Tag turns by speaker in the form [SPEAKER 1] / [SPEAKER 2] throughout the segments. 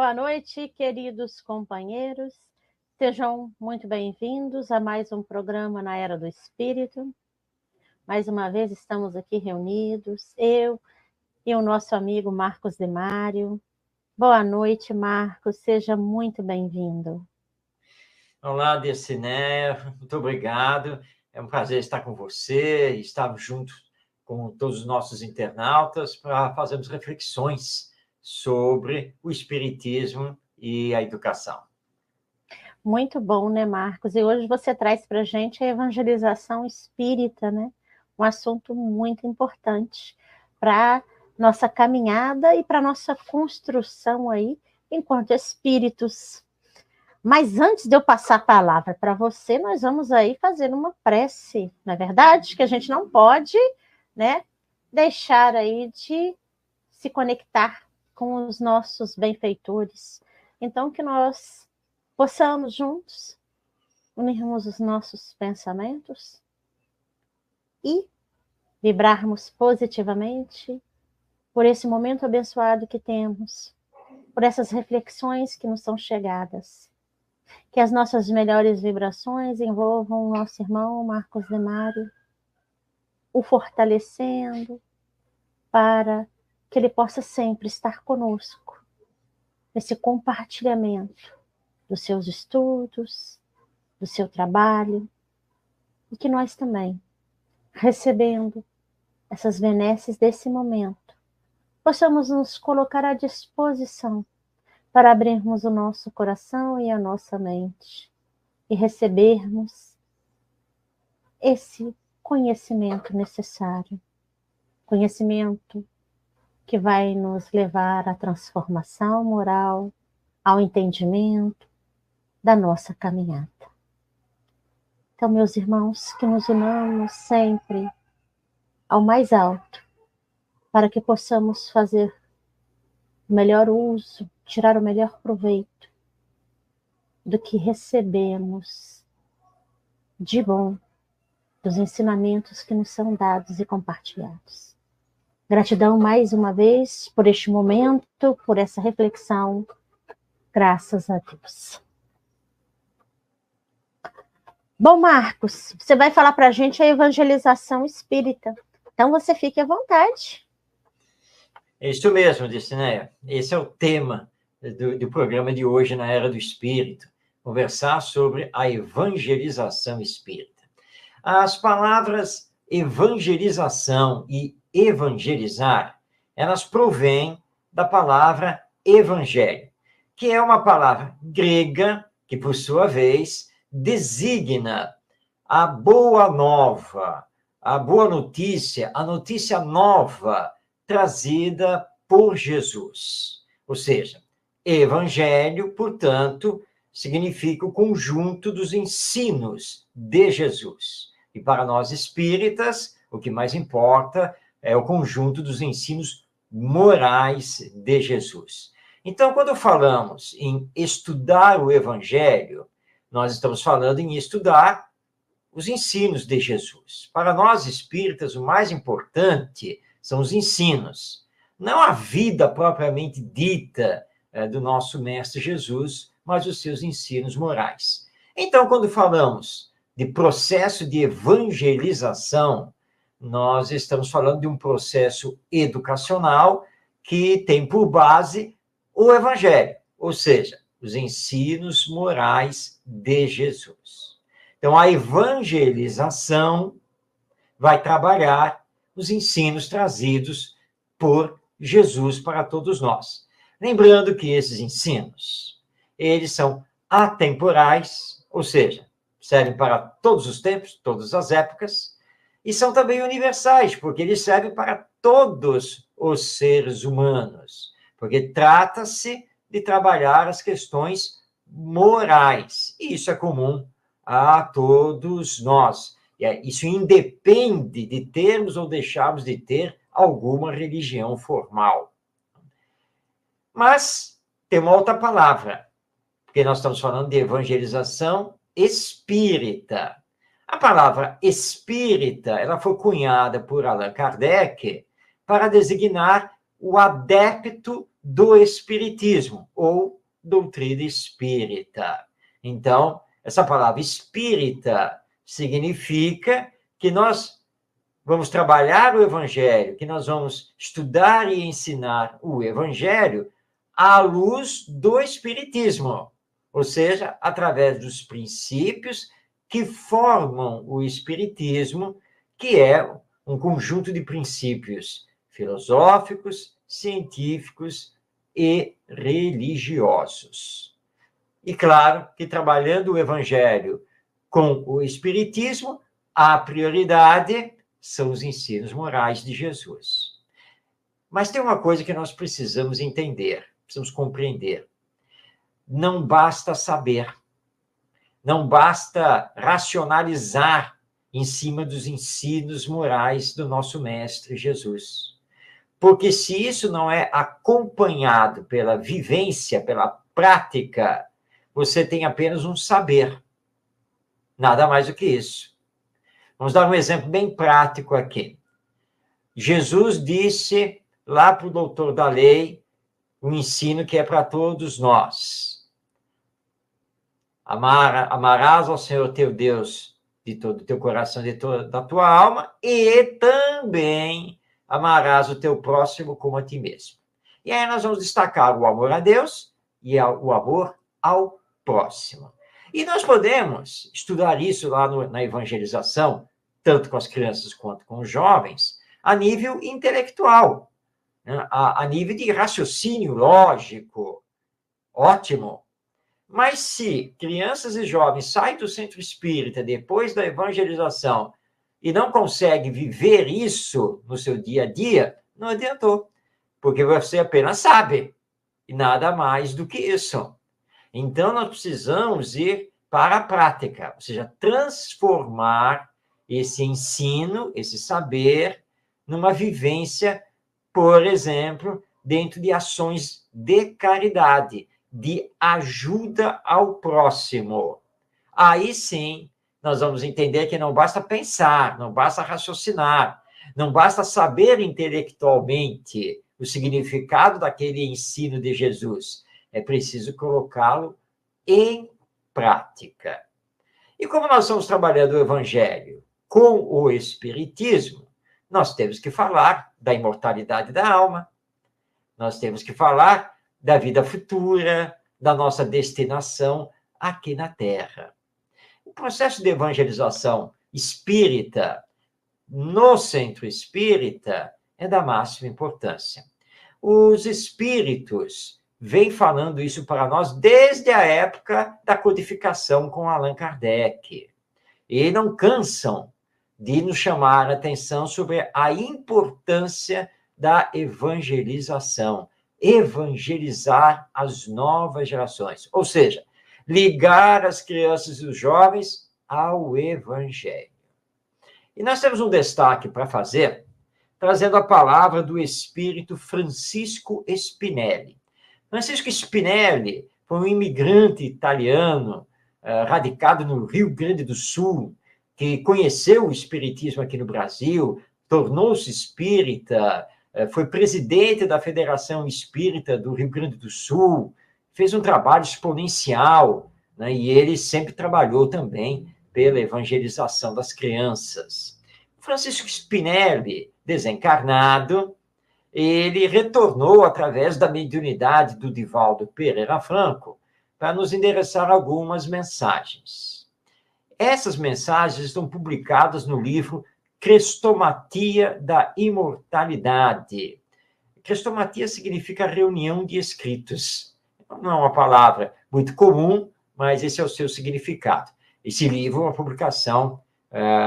[SPEAKER 1] Boa noite, queridos companheiros. Sejam muito bem-vindos a mais um programa na Era do Espírito. Mais uma vez estamos aqui reunidos, eu e o nosso amigo Marcos Demário. Boa noite, Marcos. Seja muito bem-vindo.
[SPEAKER 2] Olá, Desiné. Muito obrigado. É um prazer estar com você e estar junto com todos os nossos internautas para fazermos reflexões sobre o Espiritismo e a educação.
[SPEAKER 1] Muito bom, né, Marcos? E hoje você traz para a gente a evangelização espírita, né? Um assunto muito importante para nossa caminhada e para nossa construção aí enquanto espíritos. Mas antes de eu passar a palavra para você, nós vamos aí fazer uma prece, não é verdade? Que a gente não pode, né, deixar aí de se conectar com os nossos benfeitores. Então, que nós possamos juntos unirmos os nossos pensamentos e vibrarmos positivamente por esse momento abençoado que temos, por essas reflexões que nos são chegadas. Que as nossas melhores vibrações envolvam o nosso irmão Marcos Demário, o fortalecendo para que ele possa sempre estar conosco nesse compartilhamento dos seus estudos, do seu trabalho, e que nós também, recebendo essas benesses desse momento, possamos nos colocar à disposição para abrirmos o nosso coração e a nossa mente e recebermos esse conhecimento necessário, conhecimento que vai nos levar à transformação moral, ao entendimento da nossa caminhada. Então, meus irmãos, que nos unamos sempre ao mais alto, para que possamos fazer o melhor uso, tirar o melhor proveito do que recebemos de bom dos ensinamentos que nos são dados e compartilhados. Gratidão mais uma vez por este momento, por essa reflexão. Graças a Deus. Bom, Marcos, você vai falar para a gente a evangelização espírita. Então, você fique à vontade.
[SPEAKER 2] É isso mesmo, Desiné. Esse é o tema do programa de hoje na Era do Espírito. Conversar sobre a evangelização espírita. As palavras evangelização e evangelizar, elas provêm da palavra evangelho, que é uma palavra grega que, por sua vez, designa a boa nova, a boa notícia, a notícia nova trazida por Jesus. Ou seja, evangelho, portanto, significa o conjunto dos ensinos de Jesus. E para nós espíritas, o que mais importa é o conjunto dos ensinos morais de Jesus. Então, quando falamos em estudar o evangelho, nós estamos falando em estudar os ensinos de Jesus. Para nós espíritas, o mais importante são os ensinos, não a vida propriamente dita do nosso mestre Jesus, mas os seus ensinos morais. Então, quando falamos de processo de evangelização, nós estamos falando de um processo educacional que tem por base o evangelho, ou seja, os ensinos morais de Jesus. Então, a evangelização vai trabalhar os ensinos trazidos por Jesus para todos nós. Lembrando que esses ensinos, eles são atemporais, ou seja, servem para todos os tempos, todas as épocas, e são também universais, porque eles servem para todos os seres humanos, porque trata-se de trabalhar as questões morais, e isso é comum a todos nós. Isso independe de termos ou deixarmos de ter alguma religião formal. Mas tem uma outra palavra, porque nós estamos falando de evangelização espírita. A palavra espírita, ela foi cunhada por Allan Kardec para designar o adepto do Espiritismo, ou doutrina espírita. Então, essa palavra espírita significa que nós vamos trabalhar o Evangelho, que nós vamos estudar e ensinar o Evangelho à luz do Espiritismo, ou seja, através dos princípios que formam o Espiritismo, que é um conjunto de princípios filosóficos, científicos e religiosos. E claro que trabalhando o Evangelho com o Espiritismo, a prioridade são os ensinos morais de Jesus. Mas tem uma coisa que nós precisamos entender, precisamos compreender. Não basta saber, não basta racionalizar em cima dos ensinos morais do nosso Mestre Jesus. Porque se isso não é acompanhado pela vivência, pela prática, você tem apenas um saber. Nada mais do que isso. Vamos dar um exemplo bem prático aqui. Jesus disse lá para o doutor da lei um ensino que é para todos nós. Amarás ao Senhor teu Deus de todo o teu coração, da tua alma, e também amarás o teu próximo como a ti mesmo. E aí nós vamos destacar o amor a Deus e o amor ao próximo. E nós podemos estudar isso lá na evangelização, tanto com as crianças quanto com os jovens, a nível intelectual, né? A nível de raciocínio lógico, ótimo. Mas se crianças e jovens saem do centro espírita depois da evangelização e não conseguem viver isso no seu dia a dia, não adiantou, porque você apenas sabe, e nada mais do que isso. Então, nós precisamos ir para a prática, ou seja, transformar esse ensino, esse saber, numa vivência, por exemplo, dentro de ações de caridade, de ajuda ao próximo. Aí sim, nós vamos entender que não basta pensar, não basta raciocinar, não basta saber intelectualmente o significado daquele ensino de Jesus. É preciso colocá-lo em prática. E como nós estamos trabalhando o Evangelho com o Espiritismo, nós temos que falar da imortalidade da alma, nós temos que falar da vida futura, da nossa destinação aqui na Terra. O processo de evangelização espírita no centro espírita é da máxima importância. Os espíritos vêm falando isso para nós desde a época da codificação com Allan Kardec. E não cansam de nos chamar a atenção sobre a importância da evangelização. Evangelizar as novas gerações. Ou seja, ligar as crianças e os jovens ao Evangelho. E nós temos um destaque para fazer, trazendo a palavra do espírito Francisco Spinelli. Francisco Spinelli foi um imigrante italiano, radicado no Rio Grande do Sul, que conheceu o espiritismo aqui no Brasil, tornou-se espírita, foi presidente da Federação Espírita do Rio Grande do Sul, fez um trabalho exponencial, né? E ele sempre trabalhou também pela evangelização das crianças. Francisco Spinelli, desencarnado, ele retornou através da mediunidade do Divaldo Pereira Franco para nos endereçar algumas mensagens. Essas mensagens estão publicadas no livro Crestomatia da Imortalidade. Crestomatia significa reunião de escritos. Não é uma palavra muito comum, mas esse é o seu significado. Esse livro é uma publicação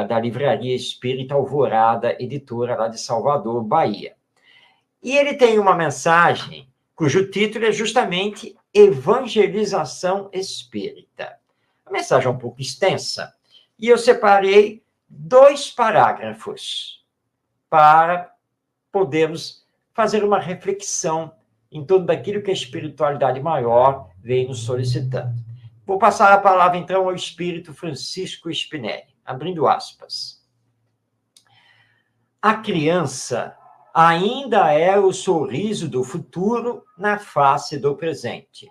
[SPEAKER 2] da Livraria Espírita Alvorada, editora lá de Salvador, Bahia. E ele tem uma mensagem cujo título é justamente Evangelização Espírita. A mensagem é um pouco extensa, e eu separei 2 parágrafos para podermos fazer uma reflexão em torno daquilo que a espiritualidade maior vem nos solicitando. Vou passar a palavra, então, ao espírito Francisco Spinelli, abrindo aspas. A criança ainda é o sorriso do futuro na face do presente.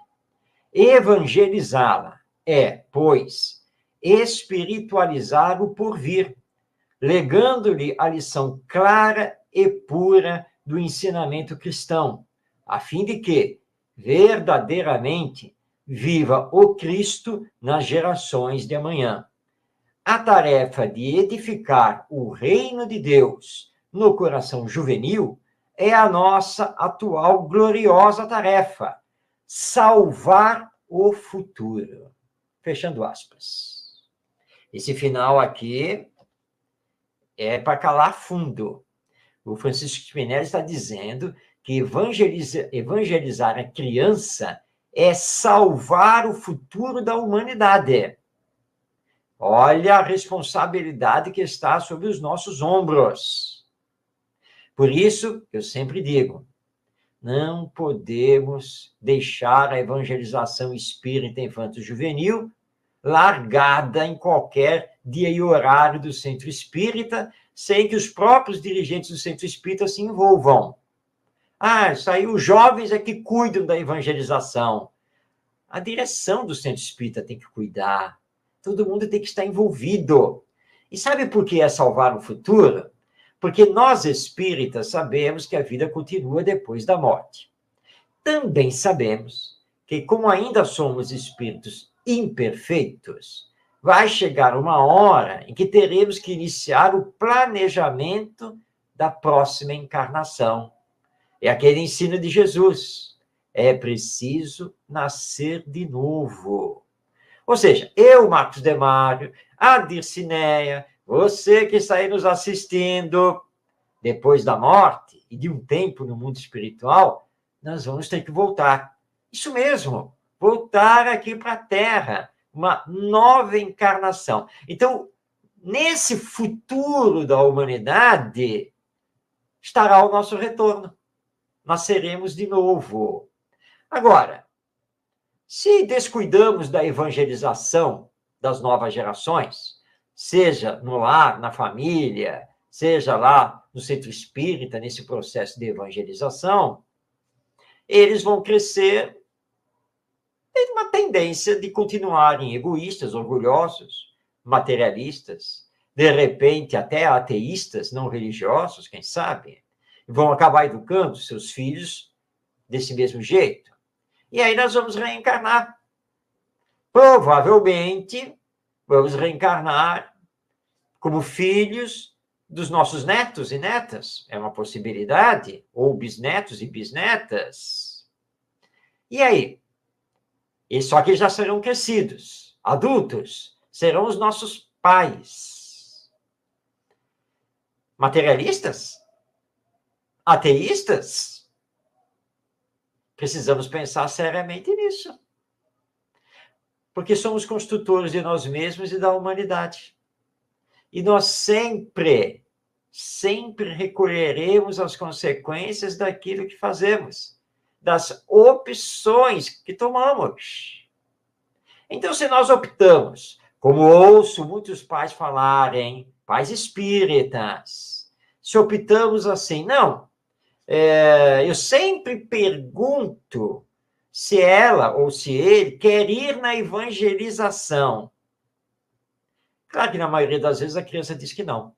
[SPEAKER 2] Evangelizá-la é, pois, espiritualizar o porvir, legando-lhe a lição clara e pura do ensinamento cristão, a fim de que, verdadeiramente, viva o Cristo nas gerações de amanhã. A tarefa de edificar o reino de Deus no coração juvenil é a nossa atual gloriosa tarefa, salvar o futuro. Fechando aspas. Esse final aqui é para calar fundo. O Francisco Spinelli está dizendo que evangelizar a criança é salvar o futuro da humanidade. Olha a responsabilidade que está sobre os nossos ombros. Por isso, eu sempre digo, não podemos deixar a evangelização espírita infanto-juvenil largada em qualquer dia e horário do centro espírita, sem que os próprios dirigentes do centro espírita se envolvam. Isso aí, os jovens é que cuidam da evangelização. A direção do centro espírita tem que cuidar. Todo mundo tem que estar envolvido. E sabe por que é salvar o futuro? Porque nós espíritas sabemos que a vida continua depois da morte. Também sabemos que, como ainda somos espíritos imperfeitos, vai chegar uma hora em que teremos que iniciar o planejamento da próxima encarnação. É aquele ensino de Jesus. É preciso nascer de novo. Ou seja, eu, Marcos Demário, a Dircineia, você que está aí nos assistindo, depois da morte e de um tempo no mundo espiritual, nós vamos ter que voltar. Isso mesmo, voltar aqui para a Terra, uma nova encarnação. Então, nesse futuro da humanidade, estará o nosso retorno. Nasceremos de novo. Agora, se descuidamos da evangelização das novas gerações, seja no lar, na família, seja lá no centro espírita, nesse processo de evangelização, eles vão crescer em uma tendência de continuarem egoístas, orgulhosos, materialistas, de repente até ateístas, não religiosos, quem sabe, vão acabar educando seus filhos desse mesmo jeito. E aí nós vamos reencarnar. Provavelmente, vamos reencarnar como filhos dos nossos netos e netas. É uma possibilidade. Ou bisnetos e bisnetas. E aí? E só que já serão crescidos, adultos. Serão os nossos pais. Materialistas? Ateístas? Precisamos pensar seriamente nisso. Porque somos construtores de nós mesmos e da humanidade. E nós sempre recolheremos as consequências daquilo que fazemos, das opções que tomamos. Então, se nós optamos, como ouço muitos pais falarem, pais espíritas, se optamos assim, não, eu sempre pergunto se ela ou se ele quer ir na evangelização. Claro que na maioria das vezes a criança diz que não.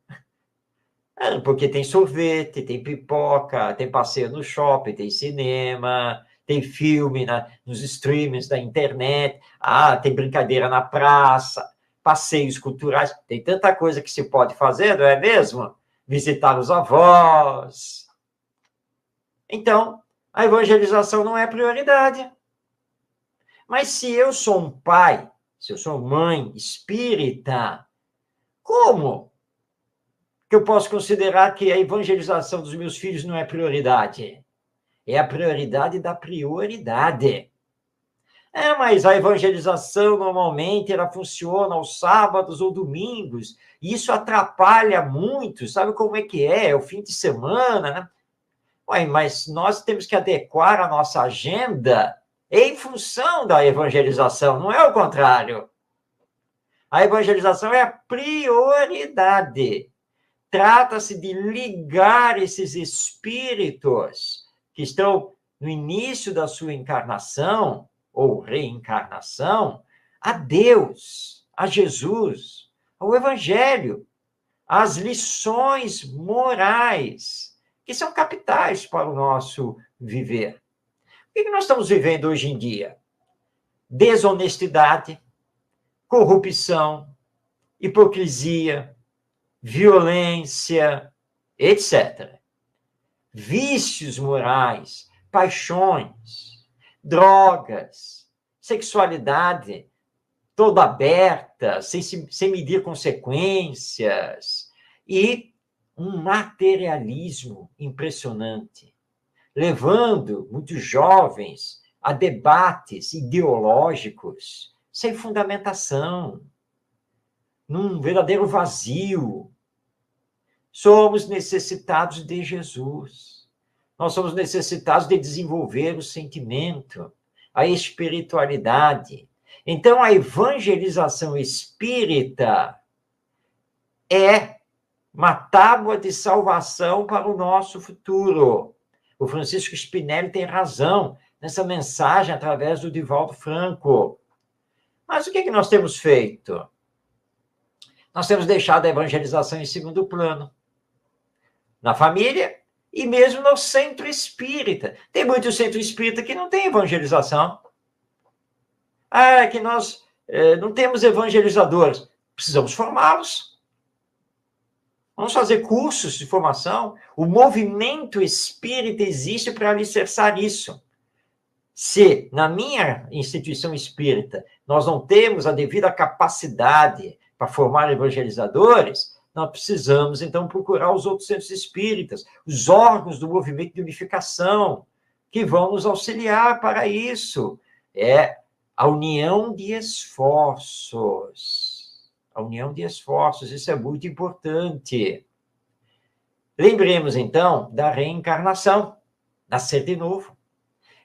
[SPEAKER 2] Porque tem sorvete, tem pipoca, tem passeio no shopping, tem cinema, tem filme nos streamings da internet, tem brincadeira na praça, passeios culturais, tem tanta coisa que se pode fazer, não é mesmo? Visitar os avós. Então, a evangelização não é prioridade. Mas se eu sou um pai, se eu sou mãe espírita, como que eu posso considerar que a evangelização dos meus filhos não é prioridade? É a prioridade da prioridade. Mas a evangelização, normalmente, ela funciona aos sábados ou domingos, e isso atrapalha muito, sabe como é que é? É o fim de semana, né? Mas nós temos que adequar a nossa agenda em função da evangelização, não é o contrário. A evangelização é a prioridade. trata-se de ligar esses espíritos que estão no início da sua encarnação ou reencarnação a Deus, a Jesus, ao Evangelho, às lições morais que são capitais para o nosso viver. O que nós estamos vivendo hoje em dia? Desonestidade, corrupção, hipocrisia, violência, etc. Vícios morais, paixões, drogas, sexualidade toda aberta, sem medir consequências, e um materialismo impressionante, levando muitos jovens a debates ideológicos sem fundamentação, num verdadeiro vazio. Somos necessitados de Jesus. Nós somos necessitados de desenvolver o sentimento, a espiritualidade. Então, a evangelização espírita é uma tábua de salvação para o nosso futuro. O Francisco Spinelli tem razão nessa mensagem através do Divaldo Franco. Mas o que nós temos feito? Nós temos deixado a evangelização em segundo plano. Na família e mesmo no centro espírita. Tem muito centro espírita que não tem evangelização. Que nós não temos evangelizadores. Precisamos formá-los. Vamos fazer cursos de formação. O movimento espírita existe para alicerçar isso. Se na minha instituição espírita nós não temos a devida capacidade para formar evangelizadores, nós precisamos, então, procurar os outros centros espíritas, os órgãos do movimento de unificação, que vão nos auxiliar para isso. É a união de esforços. A união de esforços, isso é muito importante. Lembremos, então, da reencarnação, nascer de novo.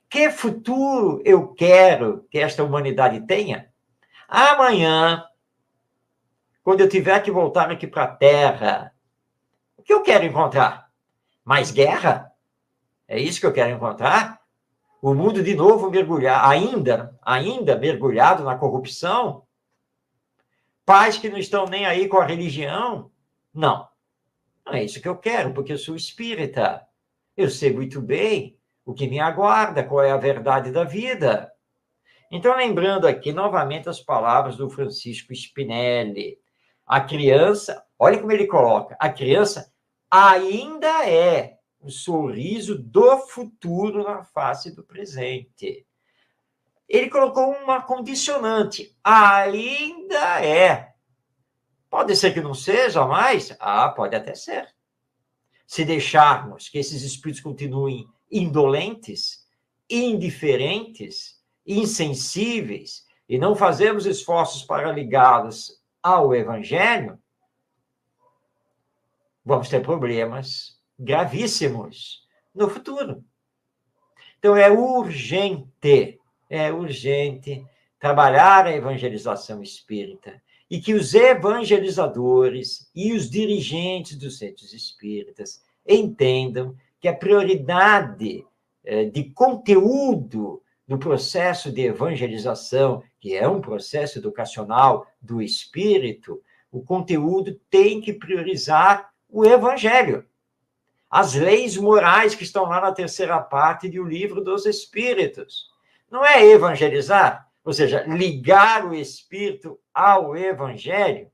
[SPEAKER 2] Que futuro eu quero que esta humanidade tenha? Amanhã, quando eu tiver que voltar aqui para a Terra, o que eu quero encontrar? Mais guerra? É isso que eu quero encontrar? O mundo de novo mergulhar, ainda mergulhado na corrupção? Pais que não estão nem aí com a religião? Não. Não é isso que eu quero, porque eu sou espírita. Eu sei muito bem o que me aguarda, qual é a verdade da vida. Então, lembrando aqui novamente as palavras do Francisco Spinelli. A criança, olha como ele coloca, a criança ainda é o sorriso do futuro na face do presente. Ele colocou uma condicionante, ainda é. Pode ser que não seja mais? Pode até ser. Se deixarmos que esses espíritos continuem indolentes, indiferentes, insensíveis, e não fazermos esforços para ligá-los ao Evangelho, vamos ter problemas gravíssimos no futuro. Então, é urgente trabalhar a evangelização espírita e que os evangelizadores e os dirigentes dos centros espíritas entendam que a prioridade de conteúdo do processo de evangelização, que é um processo educacional do espírito, o conteúdo tem que priorizar o Evangelho. As leis morais que estão lá na terceira parte do Livro dos Espíritos. Não é evangelizar, ou seja, ligar o espírito ao Evangelho.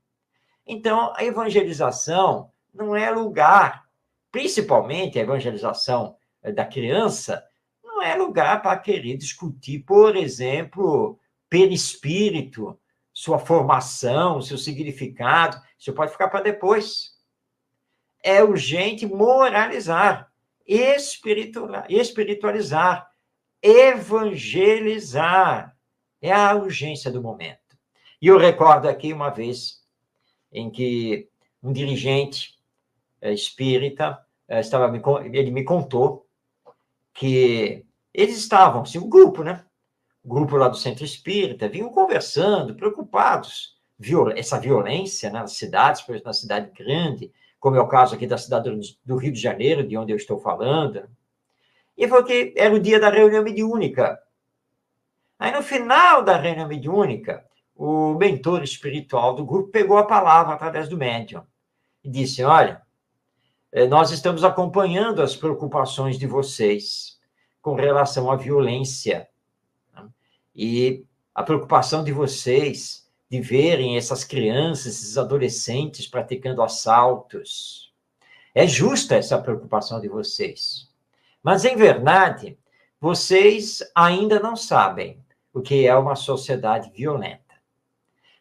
[SPEAKER 2] Então, a evangelização não é lugar, principalmente a evangelização da criança, não é lugar para querer discutir, por exemplo, perispírito, sua formação, seu significado. Isso pode ficar para depois. É urgente moralizar, espiritualizar, evangelizar. É a urgência do momento. E eu recordo aqui uma vez em que um dirigente espírita, ele me contou que eles estavam, assim, um grupo, né? O grupo lá do Centro Espírita, vinham conversando, preocupados. Essa violência, né, nas cidades, por exemplo, na cidade grande, como é o caso aqui da cidade do Rio de Janeiro, de onde eu estou falando, e falou que era o dia da reunião mediúnica. Aí, no final da reunião mediúnica, o mentor espiritual do grupo pegou a palavra através do médium e disse: olha, nós estamos acompanhando as preocupações de vocês com relação à violência, né? E a preocupação de vocês de verem essas crianças, esses adolescentes praticando assaltos. É justa essa preocupação de vocês. Mas, em verdade, vocês ainda não sabem o que é uma sociedade violenta.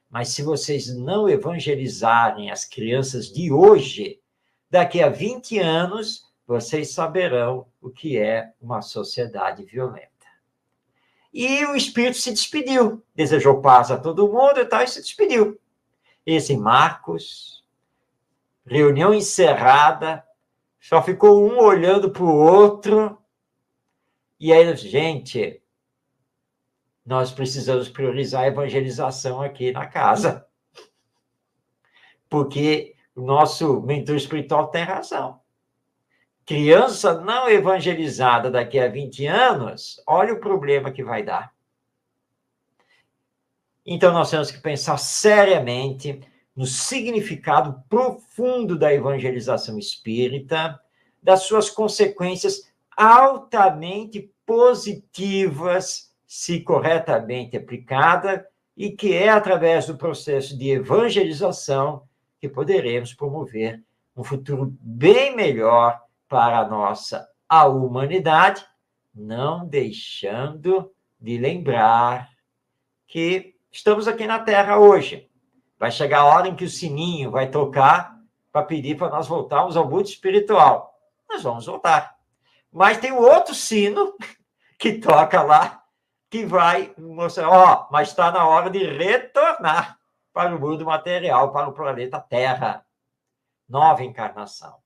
[SPEAKER 2] Mas se vocês não evangelizarem as crianças de hoje, daqui a 20 anos, vocês saberão o que é uma sociedade violenta. E o espírito se despediu, desejou paz a todo mundo e tal, e se despediu. Esse Marcos, reunião encerrada, só ficou um olhando para o outro, e aí, gente, nós precisamos priorizar a evangelização aqui na casa, porque o nosso mentor espiritual tem razão. Criança não evangelizada daqui a 20 anos, olha o problema que vai dar. Então, nós temos que pensar seriamente no significado profundo da evangelização espírita, das suas consequências altamente positivas, se corretamente aplicada, e que é através do processo de evangelização que poderemos promover um futuro bem melhor para a humanidade, não deixando de lembrar que estamos aqui na Terra hoje. Vai chegar a hora em que o sininho vai tocar para pedir para nós voltarmos ao mundo espiritual. Nós vamos voltar. Mas tem um outro sino que toca lá, que vai mostrar, mas está na hora de retornar para o mundo material, para o planeta Terra. Nova encarnação.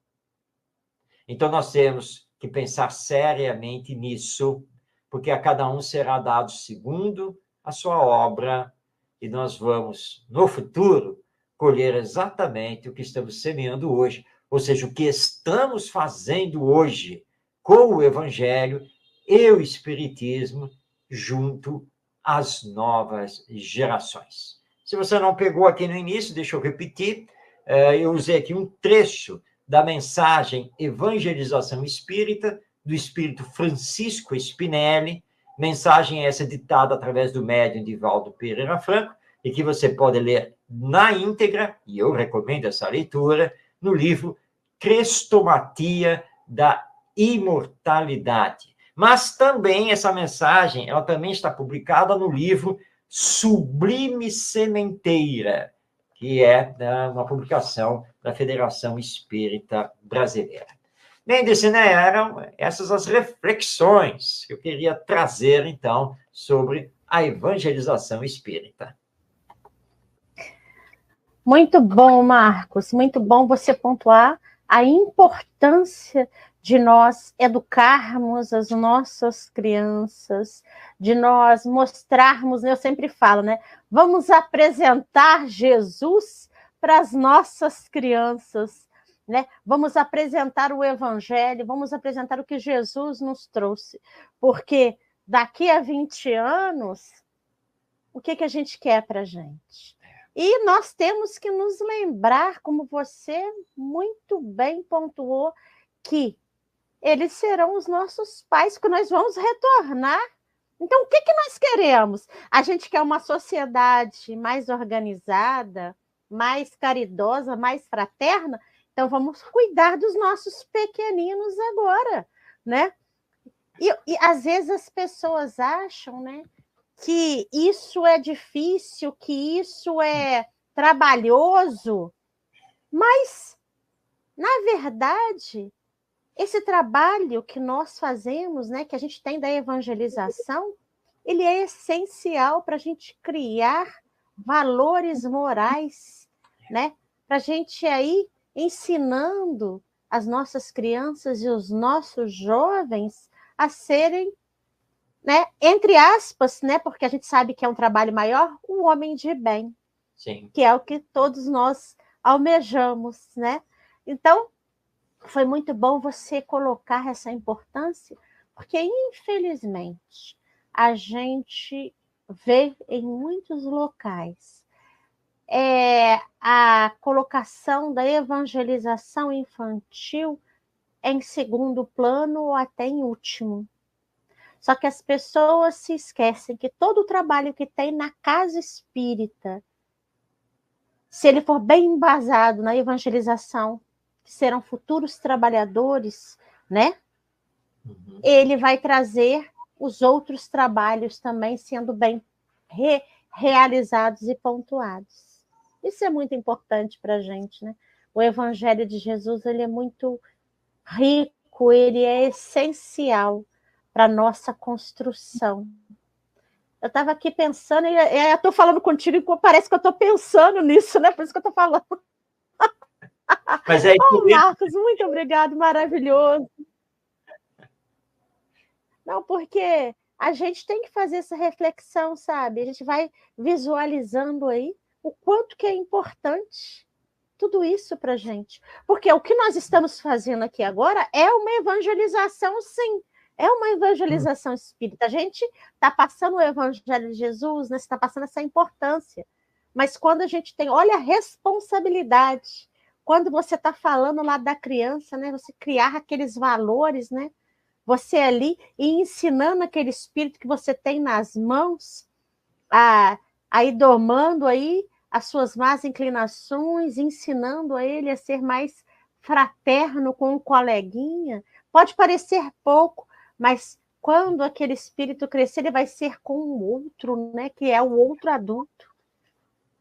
[SPEAKER 2] Então, nós temos que pensar seriamente nisso, porque a cada um será dado segundo a sua obra, e nós vamos, no futuro, colher exatamente o que estamos semeando hoje, ou seja, o que estamos fazendo hoje com o Evangelho e o Espiritismo junto às novas gerações. Se você não pegou aqui no início, deixa eu repetir, eu usei aqui um trecho da mensagem Evangelização Espírita, do Espírito Francisco Spinelli, mensagem essa ditada através do médium Divaldo Pereira Franco, e que você pode ler na íntegra, e eu recomendo essa leitura, no livro Crestomatia da Imortalidade. Mas também essa mensagem, ela também está publicada no livro Sublime Sementeira, que é uma publicação da Federação Espírita Brasileira. Bem, Dicine, eram essas as reflexões que eu queria trazer, então, sobre a evangelização espírita.
[SPEAKER 1] Muito bom, Marcos, muito bom você pontuar a importância de nós educarmos as nossas crianças, de nós mostrarmos, eu sempre falo, né? Vamos apresentar Jesus para as nossas crianças, né? Vamos apresentar o Evangelho, vamos apresentar o que Jesus nos trouxe, porque daqui a 20 anos, o que a gente quer para a gente? E nós temos que nos lembrar, como você muito bem pontuou, que eles serão os nossos pais, que nós vamos retornar. Então, o que nós queremos? A gente quer uma sociedade mais organizada, mais caridosa, mais fraterna. Então, vamos cuidar dos nossos pequeninos agora, né? E às vezes as pessoas acham, né, que isso é difícil, que isso é trabalhoso, mas, na verdade, esse trabalho que nós fazemos, né, que a gente tem da evangelização, ele é essencial para a gente criar valores morais, né, para a gente aí ensinando as nossas crianças e os nossos jovens a serem, né, entre aspas, né, porque a gente sabe que é um trabalho maior, um homem de bem.
[SPEAKER 2] Sim.
[SPEAKER 1] Que é o que todos nós almejamos, né? Então, foi muito bom você colocar essa importância, porque, infelizmente, a gente vê em muitos locais a colocação da evangelização infantil em segundo plano ou até em último. Só que as pessoas se esquecem que todo o trabalho que tem na casa espírita, se ele for bem embasado na evangelização, que serão futuros trabalhadores, né? Ele vai trazer os outros trabalhos também sendo bem realizados e pontuados. Isso é muito importante para a gente, né? O Evangelho de Jesus, ele é muito rico, ele é essencial para a nossa construção. Eu estava aqui pensando, e eu estou falando contigo e parece que eu estou pensando nisso, né? Por isso que eu estou falando.
[SPEAKER 2] Mas é
[SPEAKER 1] oh, Marcos, muito obrigado, maravilhoso. Não, porque a gente tem que fazer essa reflexão, sabe? A gente vai visualizando aí o quanto que é importante tudo isso para a gente. Porque o que nós estamos fazendo aqui agora é uma evangelização, sim. É uma evangelização espírita. A gente está passando o evangelho de Jesus, né? Está passando essa importância. Mas quando a gente tem, olha a responsabilidade. Quando você está falando lá da criança, né? Você criar aqueles valores, né? Você ali e ensinando aquele espírito que você tem nas mãos, a ir domando aí as suas más inclinações, ensinando a ele a ser mais fraterno com um coleguinha. Pode parecer pouco, mas quando aquele espírito crescer, ele vai ser com o outro, né? Que é o outro adulto.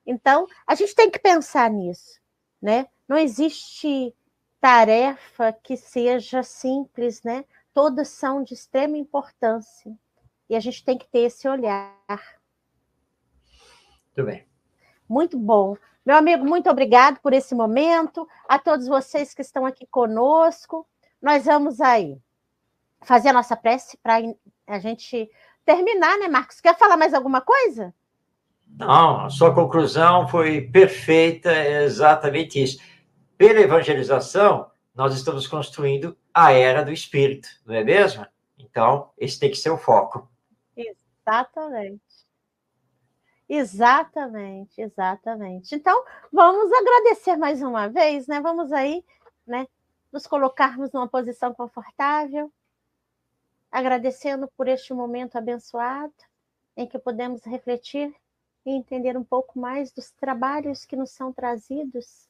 [SPEAKER 1] Então, a gente tem que pensar nisso, né? Não existe tarefa que seja simples, né? Todas são de extrema importância. E a gente tem que ter esse olhar.
[SPEAKER 2] Muito bem.
[SPEAKER 1] Muito bom. Meu amigo, muito obrigado por esse momento. A todos vocês que estão aqui conosco. Nós vamos aí fazer a nossa prece para a gente terminar, né, Marcos? Quer falar mais alguma coisa?
[SPEAKER 2] Não, a sua conclusão foi perfeita, é exatamente isso. Pela evangelização, nós estamos construindo a era do Espírito, não é mesmo? Então, esse tem que ser o foco.
[SPEAKER 1] Exatamente. Exatamente, exatamente. Então, vamos agradecer mais uma vez, né? Vamos aí, né? Nos colocarmos numa posição confortável, agradecendo por este momento abençoado, em que podemos refletir e entender um pouco mais dos trabalhos que nos são trazidos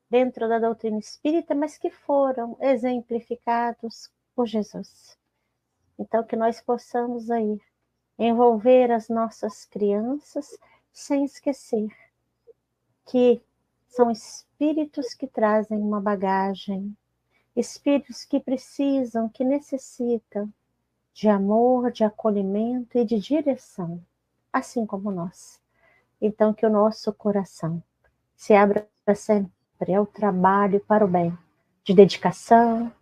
[SPEAKER 1] dentro da doutrina espírita, mas que foram exemplificados por Jesus. Então, que nós possamos aí envolver as nossas crianças sem esquecer que são espíritos que trazem uma bagagem, espíritos que precisam, que necessitam de amor, de acolhimento e de direção, assim como nós. Então, que o nosso coração se abra sempre ao trabalho para o bem, de dedicação,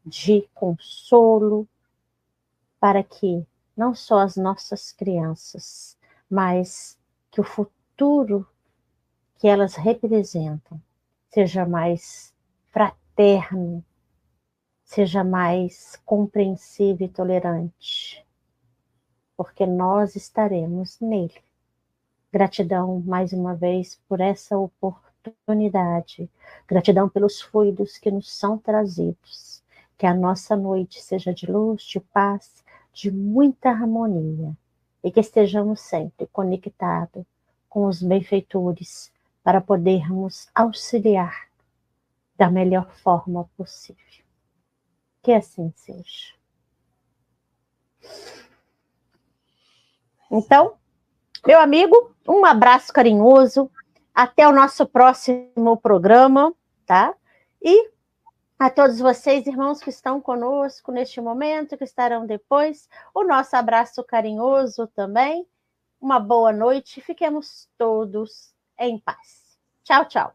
[SPEAKER 1] de consolo, para que não só as nossas crianças, mas que o futuro que elas representam seja mais fraterno, seja mais compreensivo e tolerante, porque nós estaremos nele. Gratidão mais uma vez por essa oportunidade, gratidão pelos fluidos que nos são trazidos, que a nossa noite seja de luz, de paz, de muita harmonia, e que estejamos sempre conectados com os benfeitores para podermos auxiliar da melhor forma possível. Que assim seja. Então, meu amigo, um abraço carinhoso, até o nosso próximo programa, tá? E a todos vocês, irmãos que estão conosco neste momento, que estarão depois, o nosso abraço carinhoso também. Uma boa noite, fiquemos todos em paz. Tchau, tchau.